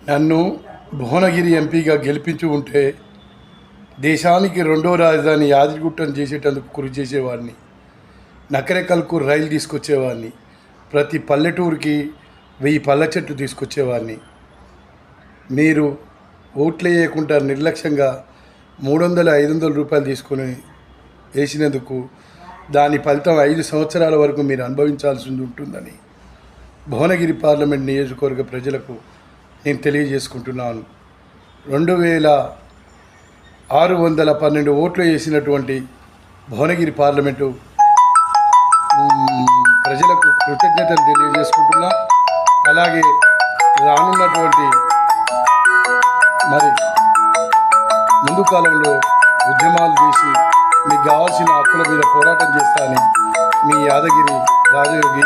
నన్ను భువనగిరి ఎంపీగా గెలిపించి ఉంటే దేశానికి రెండో రాజధాని యాదగిరిగుట్టను చేసేటందుకు కృషి చేసేవాడిని. నకరేకల్కు రైలు తీసుకొచ్చేవాడిని. ప్రతి పల్లెటూరికి 1000 పళ్ళ చెట్లు తీసుకొచ్చేవాడిని. మీరు ఓట్లు వేయకుండా నిర్లక్ష్యంగా 300-500 రూపాయలు తీసుకొని వేసినందుకు దాని ఫలితం 5 సంవత్సరాల వరకు మీరు అనుభవించాల్సి ఉంటుందని భువనగిరి పార్లమెంట్ నియోజకవర్గ ప్రజలకు నేను తెలియజేసుకుంటున్నాను. 2612 ఓట్లు వేసినటువంటి భువనగిరి పార్లమెంటు ప్రజలకు కృతజ్ఞతలు తెలియజేసుకుంటున్నా. అలాగే రానున్నటువంటి ముందు కాలంలో ఉద్యమాలు చేసి మీకు కావాల్సిన హక్కుల మీద పోరాటం చేస్తా అని మీ యాదగిరి రాజయోగి